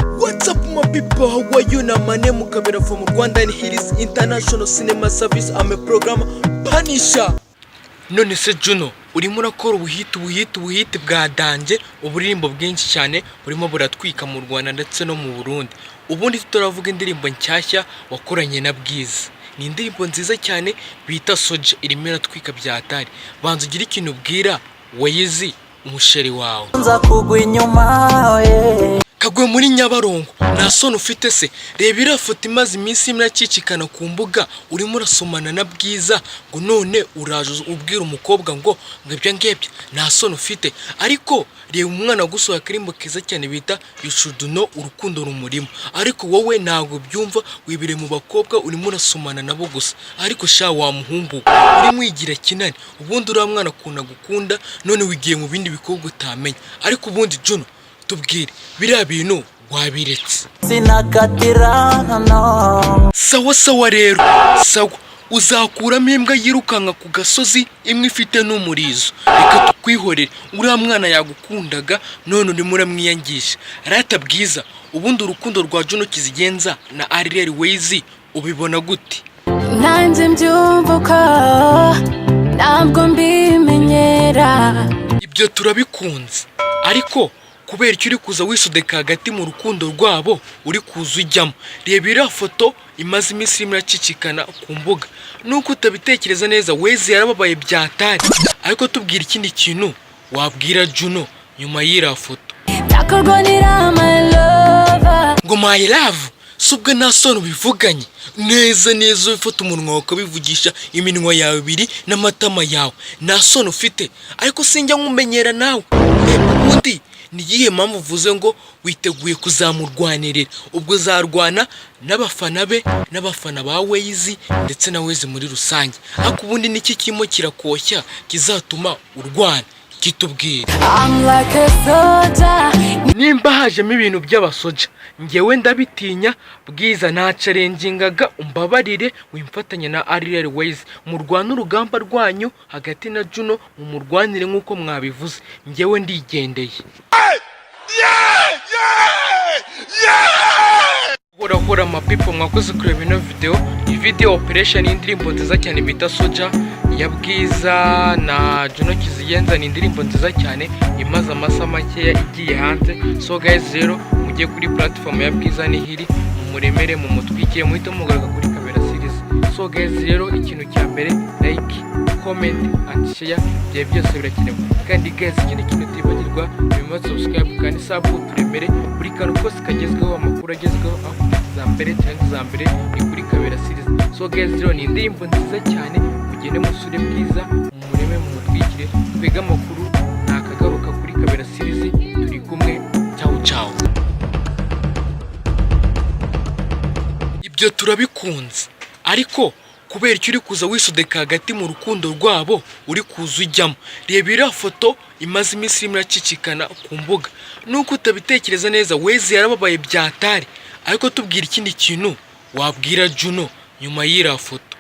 What's up my people, how are you? Now my name is Kabera from Rwanda and here is International Cinema Service. I'm a programmer Punisher. None se Juno, urimo urakora ubuhiti bwa danje, uburirimbo bwinshi cyane burimo buratwika mu Rwanda ndetse no mu Burundi. Ubundi turavuga indirimbo nshyashya wakoranye na Bwiza. Ni indirimbo nziza cyane bita Soja, irimo iratwika bya hatari. Banza ugira ikintu ubwira Wayizi umusheri wawe. Nza kugwa inyuma kagwe muri Nyabarongo, nta soni ufite se? Reba iriya foto imaze iminsi imwe ku mbuga, urimo urasomana na Bwiza, ngo none uraje ubwira umukobwa ngo ibyo ngebye, nta soni ufite? Ariko reba umwana gusohoye akarimbo keza cyane bita Juno, urukundo rumurimo. Ariko wowe ntago byumva, wibire mu bakobwa urimo urasomana nabo gusa. Ariko sha wa muhungu, urimo wigira kinani, ubundi uriya mwana akunda gukunda, none wigiye mu bindi bikobwa utamenya. Ariko ubundi Juno, tubwire biriya bintu wabiretse? Sawa rero, sawa, uzakuramo imbwa yirukanka ku gasozi imwe ifite n'umurizo. Reka tukwihorere, uriya mwana yagukundaga none urimo uramwiyangisha. Rata Bwiza, ubundi urukundo rwa Juno Kizigenza na Ariel Bakoze ubibona gute? Nanjye mbyumvuka ntabwo mbimenyera, ibyo turabikunze. Ariko kubera icyo uri kuza wisudeka hagati mu rukundo rwabo, uri kuza ujyamo. Reba iriya foto imaze iminsi imwe iracicikana ku mbuga. Nuko utabitekereza neza, Wezi yarababaye byatari. Ariko tubwira ikindi kintu wabwira Juno nyuma y'iriya foto. Ngo my love, subwe nta soni ubivuganye neza ufata umunwa ukabivugisha iminwa yawe ibiri n'amatama yawe, nta soni ufite? Ariko sinjya nkumenyera nawe. Ubundi ni iyihe mpamvu uvuze ngo witeguye kuzamurwanirira? Ubwo zarwana n'abafana be n'abafana ba Wayizi ndetse na Wezi muri rusange. Ariko ubundi niki kirimo kirakoshya kizatuma urwana? Kitubwire. Nimba hajemo ibintu by'abasoja, ngewe ndabitinya. Bwiza nta challenging umbabarire, wimfatanya na Ariel Bakoze mu rwanda urugamba rwanyu hagati na Juno, mu murwanire nk'uko mwabivuze. Ngewe ndigendeye. Hora mapipo, mwakoze kureba ino video. Iyi video operation y'indirimbo nziza cyane bita Soja ya Bwiza na Juno Kizigenza. Ni indirimbo nziza cyane imaze amasa makeya igiye hanze. So guys, rero mujye kuri platform ya Bwiza nihiri, mumuremere mu mutwikire, muhite mugaruka kuri Kabera series. So guys, rero ikintu cya mbere like, comment and share, bye byose birakenewe. Kandi guys, ikindi kintu tibagirwa, bimwe subscribe kandi sub turemere buri kantu kose kagezweho, amakuru agezweho za mbere cyangwa za mbere ni kuri Kabera series. So guys, rero ni indirimbo nziza cyane, mugende musure Bwiza, mumureme mu mutwikire, twega amakuru nakagaruka kuri Kabera series. Turi kumwe, ciao. Ibyo turabikunze. Ariko kubera icyo uri kuza wisudeka hagati mu rukundo rwabo, uri kuza ujyamo. Reba iriya foto imaze iminsi imwe iracicikana ku mbuga. Nuko utabitekereza neza, Wezi yarababaye byatari. Ariko tubwira ikindi kintu wabwira Juno nyuma y'iriya foto.